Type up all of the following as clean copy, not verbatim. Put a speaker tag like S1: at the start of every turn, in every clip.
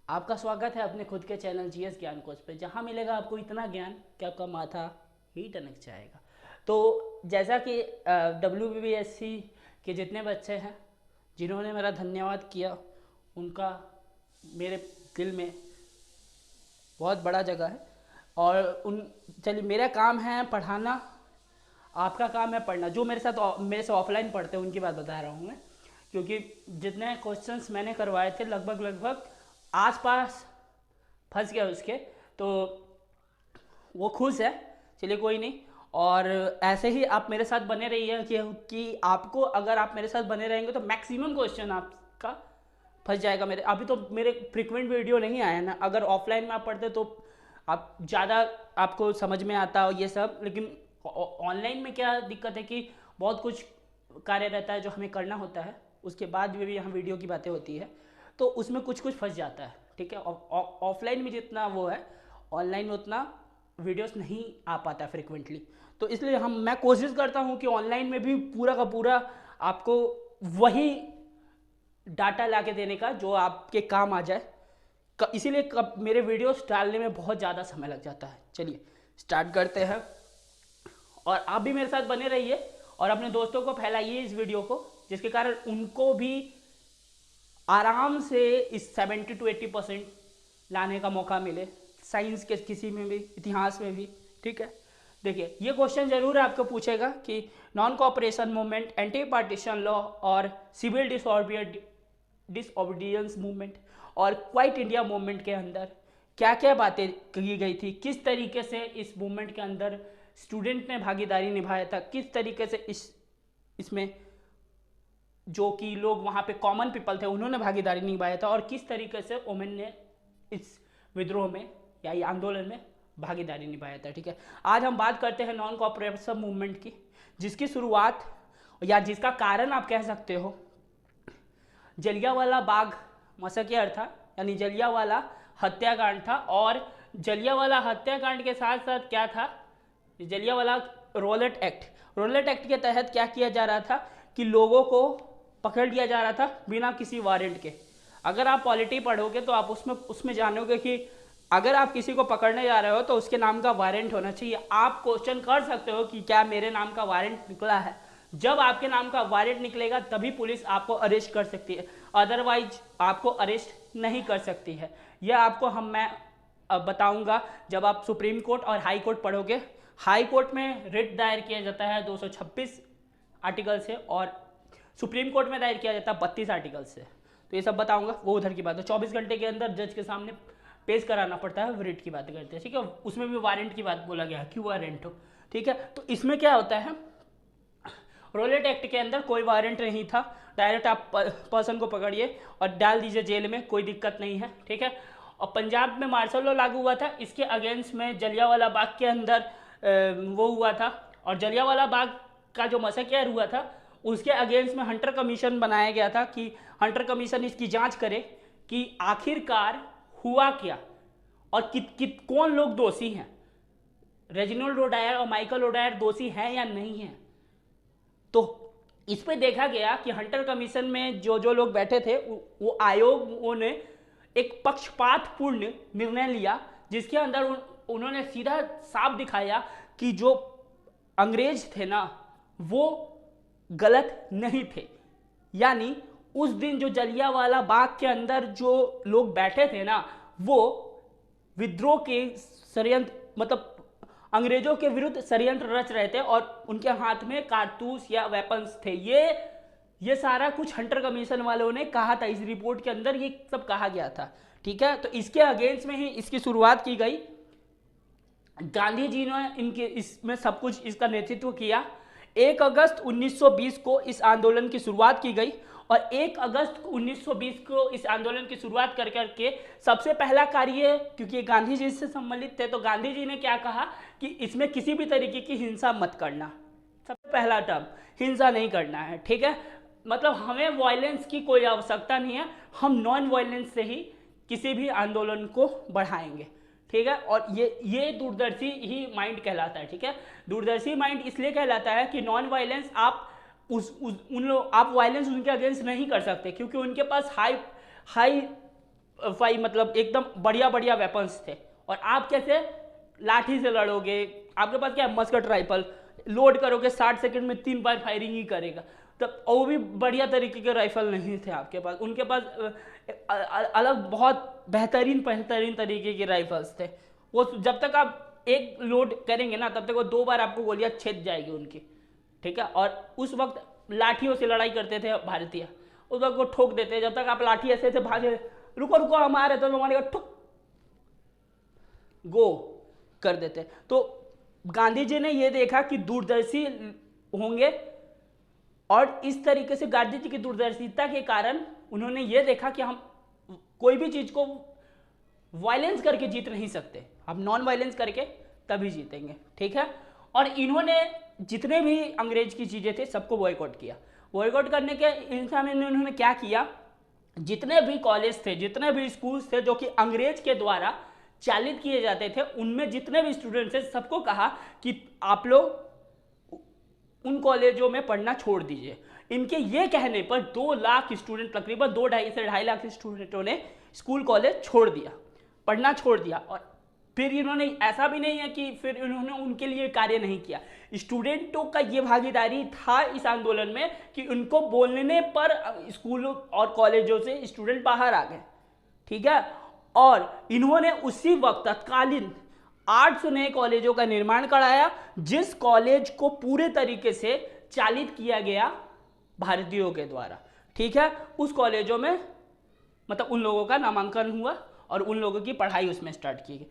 S1: आपका स्वागत है अपने खुद के चैनल जीएस ज्ञान कोश पे, जहाँ मिलेगा आपको इतना ज्ञान कि आपका माथा ही टनक जाएगा। तो जैसा कि WBSC के जितने बच्चे हैं जिन्होंने मेरा धन्यवाद किया, उनका मेरे दिल में बहुत बड़ा जगह है। और उन चलिए, मेरा काम है पढ़ाना, आपका काम है पढ़ना। जो मेरे से ऑफलाइन पढ़ते हैं उनकी बात बता रहा हूँ मैं, क्योंकि जितने क्वेश्चंस मैंने करवाए थे लगभग आसपास फंस गया उसके, तो वो खुश है। चलिए कोई नहीं। और ऐसे ही आप मेरे साथ बने रहिए कि आपको, अगर आप मेरे साथ बने रहेंगे तो मैक्सिमम क्वेश्चन आपका फंस जाएगा। अभी तो मेरे फ्रिक्वेंट वीडियो नहीं आया ना। अगर ऑफलाइन में आप पढ़ते तो आप ज़्यादा आपको समझ में आता ये सब, लेकिन ऑनलाइन में क्या दिक्कत है कि बहुत कुछ कार्य रहता है जो हमें करना होता है, उसके बाद भी यहाँ वीडियो की बातें होती है, तो उसमें कुछ कुछ फंस जाता है। ठीक है, ऑफलाइन में जितना वो है, ऑनलाइन में उतना वीडियोस नहीं आ पाता फ्रिक्वेंटली। तो इसलिए मैं कोशिश करता हूँ कि ऑनलाइन में भी पूरा का पूरा आपको वही डाटा ला के देने का जो आपके काम आ जाए। इसीलिए मेरे वीडियोस डालने में बहुत ज़्यादा समय लग जाता है। चलिए स्टार्ट करते हैं, और आप भी मेरे साथ बने रहिए और अपने दोस्तों को फैलाइए इस वीडियो को, जिसके कारण उनको भी आराम से इस 70 to 80% लाने का मौका मिले, साइंस के किसी में भी, इतिहास में भी। ठीक है, देखिए ये क्वेश्चन जरूर आपको पूछेगा कि non cooperation movement, anti partition law और सिविल डिसओबीडियंस मूवमेंट और क्वाइट इंडिया मूवमेंट के अंदर क्या क्या बातें की गई थी, किस तरीके से इस मूवमेंट के अंदर स्टूडेंट ने भागीदारी निभाया था, किस तरीके से इसमें जो कि लोग वहाँ पे कॉमन पीपल थे उन्होंने भागीदारी निभाया था, और किस तरीके से वुमेन ने इस विद्रोह में या ये आंदोलन में भागीदारी निभाया था। ठीक है, आज हम बात करते हैं नॉन कॉपरेशन मूवमेंट की, जिसकी शुरुआत या जिसका कारण आप कह सकते हो जलियांवाला बाग मसक्यर था, यानी जलियांवाला हत्याकांड था। और जलियांवाला हत्याकांड के साथ साथ क्या था, जलियांवाला रोलेट एक्ट के तहत क्या किया जा रहा था कि लोगों को पकड़ लिया जा रहा था बिना किसी वारंट के। अगर आप पॉलिटी पढ़ोगे तो आप उसमें जानोगे कि अगर आप किसी को पकड़ने जा रहे हो तो उसके नाम का वारंट होना चाहिए। आप क्वेश्चन कर सकते हो कि क्या मेरे नाम का वारंट निकला है। जब आपके नाम का वारंट निकलेगा तभी पुलिस आपको अरेस्ट कर सकती है, अदरवाइज आपको अरेस्ट नहीं कर सकती है। यह आपको मैं बताऊंगा जब आप सुप्रीम कोर्ट और हाई कोर्ट पढ़ोगे। हाई कोर्ट में रिट दायर किया जाता है 226 आर्टिकल से, और सुप्रीम कोर्ट में दायर किया जाता है 32 आर्टिकल से। तो ये सब बताऊंगा, वो उधर की बात है। 24 घंटे के अंदर जज के सामने पेश कराना पड़ता है, रिट की बात करते हैं। ठीक है, उसमें भी वारंट की बात बोला गया है, क्यों वारंट हो। ठीक है, तो इसमें क्या होता है, रोलेट एक्ट के अंदर कोई वारंट नहीं था, डायरेक्ट आप पर्सन को पकड़िए और डाल दीजिए जेल में, कोई दिक्कत नहीं है। ठीक है, और पंजाब में मार्शल लॉ लागू हुआ था, इसके अगेंस्ट में जलियांवाला बाग के अंदर वो हुआ था। और जलियांवाला बाग का जो मसक्यर हुआ था उसके अगेंस्ट में हंटर कमीशन बनाया गया था कि हंटर कमीशन इसकी जांच करे कि आखिरकार हुआ क्या और कौन लोग दोषी हैं, रेजिनोल्ड ओडायर और माइकल ओडायर दोषी हैं या नहीं हैं। तो इस पे देखा गया कि हंटर कमीशन में जो जो लोग बैठे थे वो आयोग ने एक पक्षपातपूर्ण निर्णय लिया, जिसके अंदर उन्होंने सीधा साफ दिखाया कि जो अंग्रेज थे ना वो गलत नहीं थे। यानी उस दिन जो जलियांवाला बाग के अंदर जो लोग बैठे थे ना, वो विद्रोह के षड्यंत्र, मतलब अंग्रेजों के विरुद्ध षड्यंत्र रच रहे थे और उनके हाथ में कारतूस या वेपन्स थे। ये सारा कुछ हंटर कमीशन वालों ने कहा था, इस रिपोर्ट के अंदर ये सब कहा गया था। ठीक है, तो इसके अगेंस्ट में ही इसकी शुरुआत की गई। गांधी जी ने इनके इसमें सब कुछ इसका नेतृत्व किया। 1 अगस्त 1920 को इस आंदोलन की शुरुआत की गई, और 1 अगस्त 1920 को इस आंदोलन की शुरुआत कर करके सबसे पहला कार्य, क्योंकि गांधी जी से संबंधित थे, तो गांधी जी ने क्या कहा कि इसमें किसी भी तरीके की हिंसा मत करना। सबसे पहला टर्म, हिंसा नहीं करना है। ठीक है, मतलब हमें वायलेंस की कोई आवश्यकता नहीं है, हम नॉन वायलेंस से ही किसी भी आंदोलन को बढ़ाएंगे। ठीक है, और ये दूरदर्शी ही माइंड कहलाता है। ठीक है, दूरदर्शी माइंड इसलिए कहलाता है कि नॉन वायलेंस आप आप वायलेंस उनके अगेंस्ट नहीं कर सकते, क्योंकि उनके पास हाई मतलब एकदम बढ़िया बढ़िया वेपन्स थे, और आप कैसे लाठी से लड़ोगे, आपके पास क्या है, मस्कट राइफल, लोड करोगे 60 सेकंड में 3 बार फायरिंग ही करेगा, तब वो भी बढ़िया तरीके के राइफल नहीं थे आपके पास, उनके पास अलग बहुत बेहतरीन तरीके के राइफल्स थे। वो जब तक आप एक लोड करेंगे ना तब तक वो 2 बार आपको गोलियां छेद जाएगी उनकी, ठीक है। और उस वक्त लाठियों से लड़ाई करते थे भारतीय, उस वक्त वो ठोक देते, जब तक आप लाठी ऐसे ऐसे भागे, रुको रुको हम आ रहे, तो हमारे ठुक गो कर देते। तो गांधी जी ने ये देखा कि दूरदर्शी होंगे, और इस तरीके से गांधी जी की दूरदर्शिता के कारण उन्होंने ये देखा कि हम कोई भी चीज को वायलेंस करके जीत नहीं सकते, हम नॉन वायलेंस करके तभी जीतेंगे, ठीक है। और इन्होंने जितने भी अंग्रेज की चीजें थे सबको बॉयकॉट किया। बॉयकॉट करने के इंसान में उन्होंने क्या किया, जितने भी कॉलेज थे, जितने भी स्कूल्स थे जो कि अंग्रेज के द्वारा चालित किए जाते थे, उनमें जितने भी स्टूडेंट्स थे सबको कहा कि आप लोग उन कॉलेजों में पढ़ना छोड़ दीजिए। इनके ये कहने पर 2 लाख स्टूडेंट, तकरीबन 2-2.5 से 2.5 लाख स्टूडेंटों ने स्कूल कॉलेज छोड़ दिया, पढ़ना छोड़ दिया। और फिर इन्होंने, ऐसा भी नहीं है कि फिर इन्होंने उनके लिए कार्य नहीं किया, स्टूडेंटों का ये भागीदारी था इस आंदोलन में कि उनको बोलने पर स्कूलों और कॉलेजों से स्टूडेंट बाहर आ गए, ठीक है। और इन्होंने उसी वक्त तत्कालीन 800 नए कॉलेजों का निर्माण कराया, जिस कॉलेज को पूरे तरीके से चालित किया गया भारतीयों के द्वारा, ठीक है। उस कॉलेजों में मतलब उन लोगों का नामांकन हुआ और उन लोगों की पढ़ाई उसमें स्टार्ट की गई,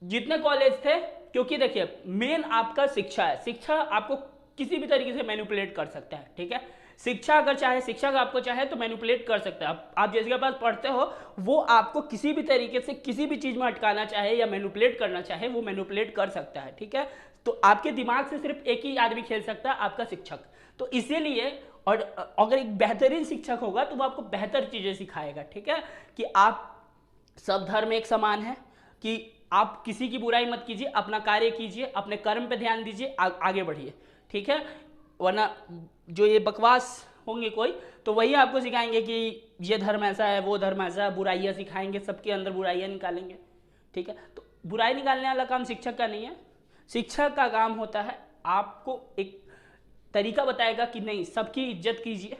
S1: जितने कॉलेज थे। क्योंकि देखिए मेन आपका शिक्षा है, शिक्षा आपको किसी भी तरीके से मैनिपुलेट कर सकता है, ठीक है। शिक्षा अगर चाहे, शिक्षक आपको चाहे तो मैनिपुलेट कर सकता है। आप जिसके पास पढ़ते हो वो आपको किसी भी तरीके से किसी भी चीज में अटकाना चाहे या मैनिपुलेट करना चाहे, वो मैनिपुलेट कर सकता है, ठीक है। तो आपके दिमाग से सिर्फ एक ही आदमी खेल सकता है, आपका शिक्षक। तो इसीलिए, और अगर एक बेहतरीन शिक्षक होगा तो वो आपको बेहतर चीजें सिखाएगा, ठीक है, कि आप सब धर्म एक समान है, कि आप किसी की बुराई मत कीजिए, अपना कार्य कीजिए, अपने कर्म पे ध्यान दीजिए, आगे बढ़िए, ठीक है। वरना जो ये बकवास होंगे कोई, तो वही आपको सिखाएंगे कि ये धर्म ऐसा है, वो धर्म ऐसा है, बुराइयां सिखाएंगे, सबके अंदर बुराइयां निकालेंगे, ठीक है। तो बुराई निकालने वाला काम शिक्षक का नहीं है, शिक्षक का काम होता है आपको एक तरीका बताएगा कि नहीं, सबकी इज्जत कीजिए,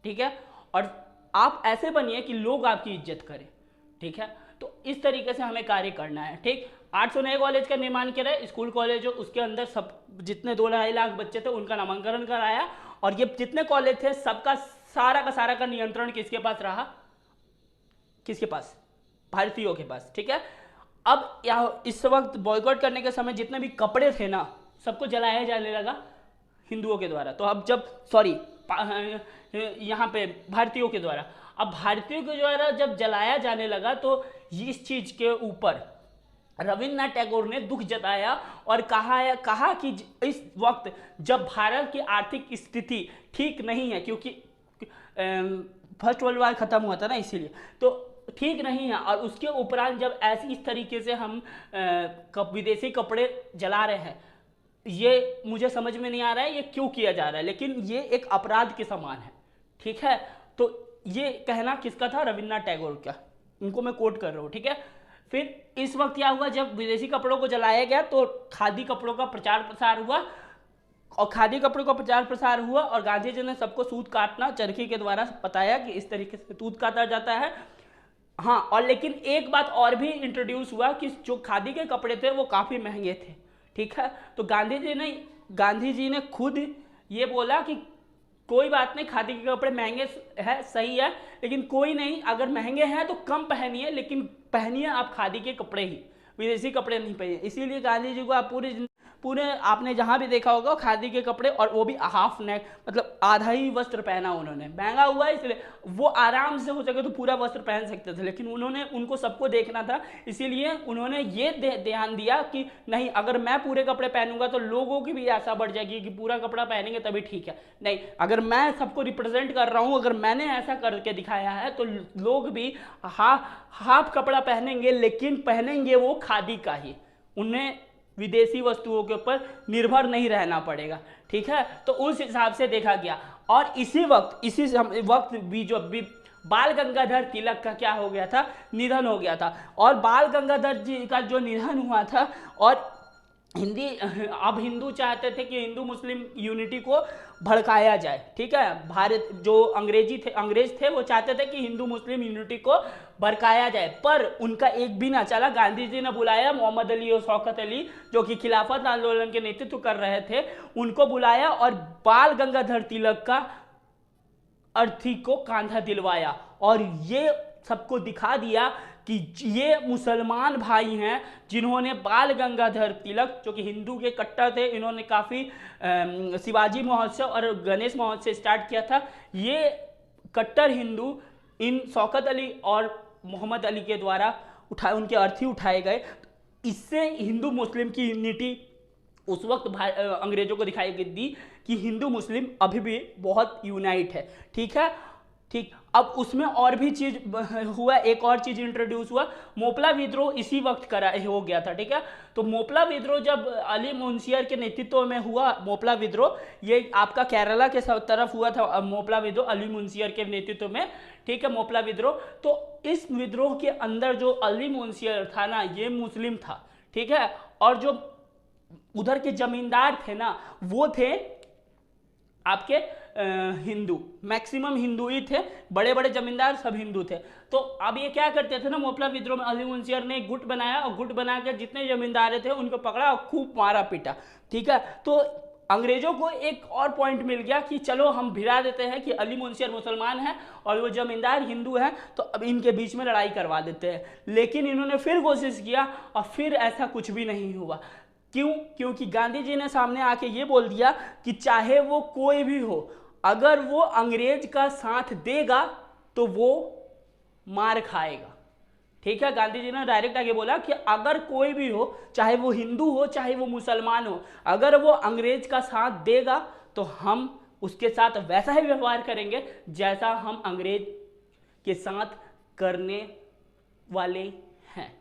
S1: ठीक है, और आप ऐसे बनिए कि लोग आपकी इज्जत करें, ठीक है। तो इस तरीके से हमें कार्य करना है, ठीक। 800 नए कॉलेज का निर्माण किया, स्कूल कॉलेज, उसके अंदर सब जितने 2-2.5 लाख बच्चे थे उनका नामांकन कराया, और ये जितने कॉलेज थे सबका सारा का नियंत्रण किसके पास रहा, किसके पास, भारतीयों के पास, ठीक है। अब यहाँ इस वक्त बॉयकॉट करने के समय जितने भी कपड़े थे ना, सबको जलाया जाने लगा हिंदुओं के द्वारा। तो अब जब यहाँ पे भारतीयों के द्वारा, अब भारतीयों के द्वारा जब जलाया जाने लगा तो इस चीज के ऊपर रविन्द्रनाथ टैगोर ने दुख जताया और कहा कि इस वक्त जब भारत की आर्थिक स्थिति ठीक नहीं है, क्योंकि फर्स्ट वर्ल्ड वॉर खत्म हुआ था ना, इसीलिए तो ठीक नहीं है, और उसके उपरांत जब ऐसी इस तरीके से हम विदेशी कपड़े जला रहे हैं, ये मुझे समझ में नहीं आ रहा है ये क्यों किया जा रहा है, लेकिन ये एक अपराध के समान है, ठीक है। तो ये कहना किसका था, रविन्द्रनाथ टैगोर का, उनको मैं कोट कर रहा हूँ, ठीक है। फिर इस वक्त क्या हुआ, जब विदेशी कपड़ों को जलाया गया तो खादी कपड़ों का प्रचार प्रसार हुआ, और खादी कपड़ों का प्रचार प्रसार हुआ, और गांधी जी ने सबको सूत काटना चरखी के द्वारा बताया कि इस तरीके से सूत काटा जाता है। हाँ, और लेकिन एक बात और भी इंट्रोड्यूस हुआ कि जो खादी के कपड़े थे वो काफ़ी महंगे थे, ठीक है। तो गांधी जी ने खुद ये बोला कि कोई बात नहीं, खादी के कपड़े महंगे है, सही है, लेकिन कोई नहीं, अगर महंगे हैं तो कम पहनिए, लेकिन पहनिए आप खादी के कपड़े ही, विदेशी कपड़े नहीं पहनिए। इसीलिए गांधी जी को आप पूरे आपने जहाँ भी देखा होगा खादी के कपड़े, और वो भी हाफ नेक, मतलब आधा ही वस्त्र पहना उन्होंने, महंगा हुआ इसलिए, वो आराम से हो सके तो पूरा वस्त्र पहन सकते थे, लेकिन उनको सबको देखना था, इसीलिए उन्होंने ये ध्यान दिया कि नहीं, अगर मैं पूरे कपड़े पहनूंगा तो लोगों की भी आशा बढ़ जाएगी कि पूरा कपड़ा पहनेंगे तभी ठीक है, नहीं, अगर मैं सबको रिप्रेजेंट कर रहा हूँ, अगर मैंने ऐसा करके दिखाया है तो लोग भी हाफ कपड़ा पहनेंगे, लेकिन पहनेंगे वो खादी का ही, उन्हें विदेशी वस्तुओं के ऊपर निर्भर नहीं रहना पड़ेगा, ठीक है। तो उस हिसाब से देखा गया, और इसी वक्त भी जो भी बाल गंगाधर तिलक का क्या हो गया था, निधन हो गया था। और बाल गंगाधर जी का जो निधन हुआ था, और अब हिंदू चाहते थे कि हिंदू मुस्लिम यूनिटी को भड़काया जाए, ठीक है। भारत जो अंग्रेज थे वो चाहते थे कि हिंदू मुस्लिम यूनिटी को भड़काया जाए, पर उनका एक भी ना चला। गांधी जी ने बुलाया मोहम्मद अली और शौकत अली, जो कि खिलाफत आंदोलन के नेतृत्व कर रहे थे, उनको बुलाया और बाल गंगाधर तिलक का अर्थी को कांधा दिलवाया, और ये सबको दिखा दिया कि ये मुसलमान भाई हैं जिन्होंने बाल गंगाधर तिलक, जो कि हिंदू के कट्टर थे, इन्होंने काफ़ी शिवाजी महोत्सव और गणेश महोत्सव स्टार्ट किया था। ये कट्टर हिंदू इन शौकत अली और मोहम्मद अली के द्वारा उनके अर्थी उठाए गए। इससे हिंदू मुस्लिम की यूनिटी उस वक्त अंग्रेजों को दिखाई दी कि हिंदू मुस्लिम अभी भी बहुत यूनाइट है, ठीक है। ठीक, अब उसमें और भी चीज हुआ, एक और चीज इंट्रोड्यूस हुआ, मोपला विद्रोह इसी वक्त हो गया था, ठीक है। तो मोपला विद्रोह जब अली मुंशियर के नेतृत्व में हुआ, मोपला विद्रोह ये आपका केरला के तरफ हुआ था, मोपला विद्रोह अली मुंशियर के नेतृत्व में, ठीक है, मोपला विद्रोह। तो इस विद्रोह के अंदर जो अली मुंशियर था ना, ये मुस्लिम था, ठीक है, और जो उधर के जमींदार थे ना, वो थे आपके हिंदू, मैक्सिमम हिंदू ही थे, बड़े बड़े जमींदार सब हिंदू थे। तो अब ये क्या करते थे ना, मोपला विद्रोह में अली मुंशियर ने एक गुट बनाया, और गुट बना के जितने जमींदार थे उनको पकड़ा और खूब मारा पीटा, ठीक है। तो अंग्रेजों को एक और पॉइंट मिल गया कि चलो हम भिड़ा देते हैं कि अली मुंशियर मुसलमान है और वो जमींदार हिंदू हैं, तो अब इनके बीच में लड़ाई करवा देते हैं। लेकिन इन्होंने फिर कोशिश किया और फिर ऐसा कुछ भी नहीं हुआ। क्यों? क्योंकि गांधी जी ने सामने आके ये बोल दिया कि चाहे वो कोई भी हो, अगर वो अंग्रेज का साथ देगा तो वो मार खाएगा, ठीक है। गांधी जी ने डायरेक्ट आगे बोला कि अगर कोई भी हो, चाहे वो हिंदू हो चाहे वो मुसलमान हो, अगर वो अंग्रेज का साथ देगा तो हम उसके साथ वैसा ही व्यवहार करेंगे जैसा हम अंग्रेज के साथ करने वाले हैं।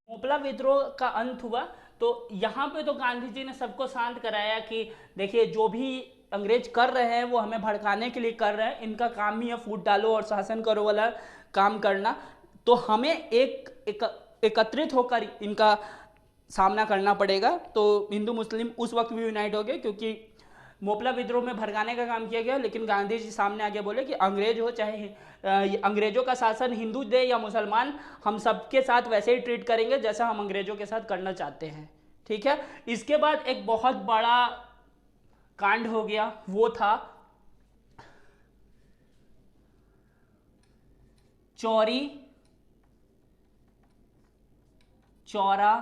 S1: मोपला विद्रोह का अंत हुआ, तो यहाँ पे तो गांधी जी ने सबको शांत कराया कि देखिए जो भी अंग्रेज कर रहे हैं वो हमें भड़काने के लिए कर रहे हैं, इनका काम ही है फूट डालो और शासन करो वाला काम करना, तो हमें एकत्रित होकर इनका सामना करना पड़ेगा। तो हिंदू मुस्लिम उस वक्त भी यूनाइट हो गए, क्योंकि मोपला विद्रोह में भड़काने का काम किया गया, लेकिन गांधी जी सामने आके बोले कि अंग्रेज हो चाहे अंग्रेजों का शासन हिंदू दे या मुसलमान, हम सबके साथ वैसे ही ट्रीट करेंगे जैसा हम अंग्रेजों के साथ करना चाहते हैं, ठीक है। इसके बाद एक बहुत बड़ा कांड हो गया, वो था चौरी चौरा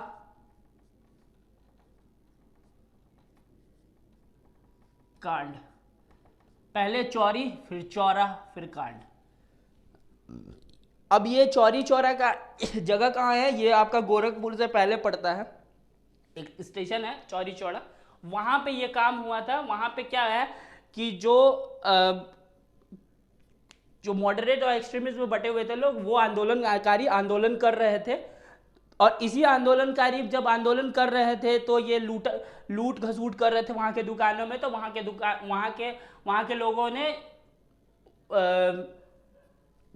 S1: कांड। पहले चौरी फिर चौरा फिर कांड। अब ये चौरी चौरा का जगह कहाँ है, ये आपका गोरखपुर से पहले पड़ता है, एक स्टेशन है चौरी चौरा, वहां पे ये काम हुआ था। वहां पे क्या है कि जो मॉडरेट और एक्सट्रीमिस्ट में बटे हुए थे लोग, वो आंदोलनकारी आंदोलन कर रहे थे, और इसी आंदोलनकारी जब आंदोलन कर रहे थे तो ये लूट घसूट कर रहे थे वहाँ के दुकानों में। तो वहाँ के लोगों ने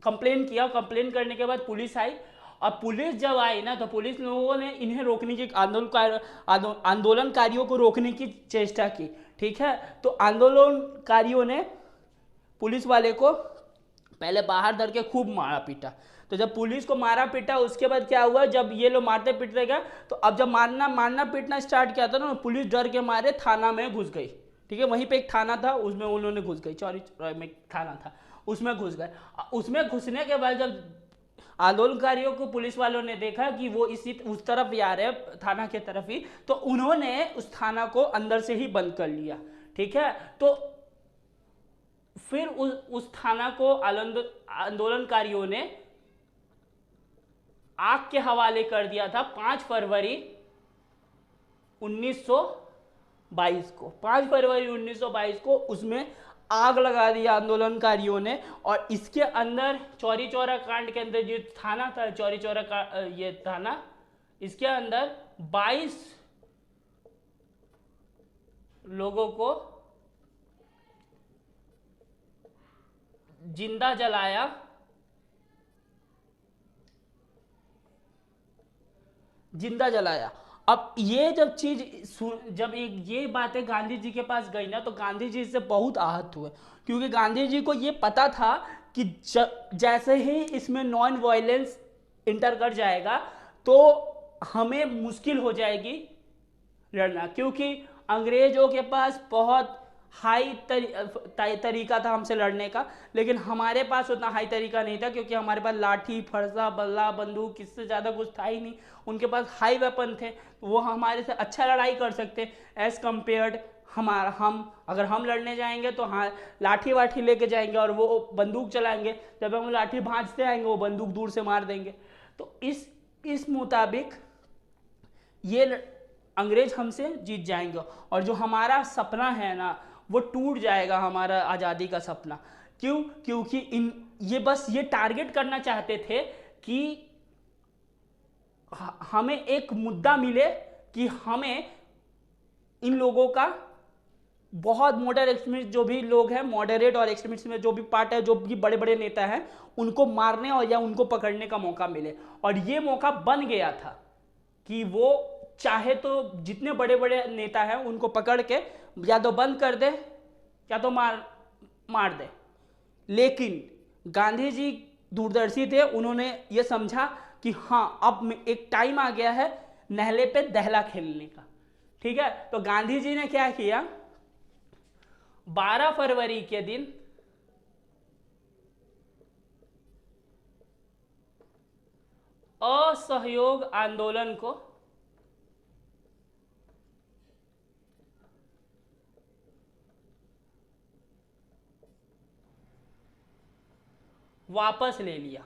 S1: कंप्लेन किया, कंप्लेन करने के बाद पुलिस आई, और पुलिस जब आई ना तो पुलिस लोगों ने इन्हें रोकने की आंदोलनकारियों को रोकने की चेष्टा की, ठीक है। तो आंदोलनकारियों ने पुलिस वाले को पहले बाहर धर के खूब मारा पीटा। तो जब पुलिस को मारा पीटा, उसके बाद क्या हुआ, जब ये लोग मारते पीटते गए, तो अब जब मारना पीटना स्टार्ट किया था ना, पुलिस डर के मारे थाना में घुस गई, ठीक है। वहीं पे एक थाना था, उसमें उन्होंने घुस गई, चौरी में थाना था, उसमें घुस गए। उसमें घुसने के बाद जब आंदोलनकारियों को पुलिस वालों ने देखा कि वो उस तरफ ही आ रहे हैं, थाना के तरफ ही, तो उन्होंने उस थाना को अंदर से ही बंद कर लिया, ठीक है। तो फिर उस थाना को आंदोलनकारियों ने आग के हवाले कर दिया था 5 फरवरी 1922 को। 5 फरवरी 1922 को उसमें आग लगा दी आंदोलनकारियों ने। और इसके अंदर चौरी चौरा कांड के अंदर जो थाना था, चौरी चौरा का ये थाना, इसके अंदर 22 लोगों को जिंदा जलाया, जिंदा जलाया। अब ये जब जब ये बातें गांधी जी के पास गई ना, तो गांधी जी इससे बहुत आहत हुए, क्योंकि गांधी जी को ये पता था कि जैसे ही इसमें नॉन वायलेंस इंटर कर जाएगा तो हमें मुश्किल हो जाएगी लड़ना, क्योंकि अंग्रेजों के पास बहुत हाई तरीका था हमसे लड़ने का, लेकिन हमारे पास उतना हाई तरीका नहीं था, क्योंकि हमारे पास लाठी, फरसा, बल्ला, बंदूक, इससे ज़्यादा कुछ था ही नहीं। उनके पास हाई वेपन थे, वो हमारे से अच्छा लड़ाई कर सकते एज कम्पेयर्ड हम अगर हम लड़ने जाएंगे तो हाँ लाठी वाठी लेके जाएंगे और वो बंदूक चलाएंगे, जब हम लाठी भांजते आएंगे वो बंदूक दूर से मार देंगे। तो इस मुताबिक ये अंग्रेज हमसे जीत जाएंगे, और जो हमारा सपना है ना वो टूट जाएगा, हमारा आज़ादी का सपना। क्यों? क्योंकि ये बस ये टारगेट करना चाहते थे कि हमें एक मुद्दा मिले कि हमें इन लोगों का बहुत मॉडरेट एक्सट्रीमिस्ट जो भी लोग हैं, मॉडरेट और एक्सट्रीमिस्ट में जो भी पार्ट है, जो भी बड़े बड़े नेता हैं, उनको मारने और या उनको पकड़ने का मौका मिले। और ये मौका बन गया था कि वो चाहे तो जितने बड़े बड़े नेता हैं उनको पकड़ के या तो बंद कर दे या तो मार दे। लेकिन गांधी जी दूरदर्शी थे, उन्होंने ये समझा कि हाँ अब एक टाइम आ गया है नहले पे दहला खेलने का। ठीक है, तो गांधी जी ने क्या किया, 12 फरवरी के दिन असहयोग आंदोलन को वापस ले लिया।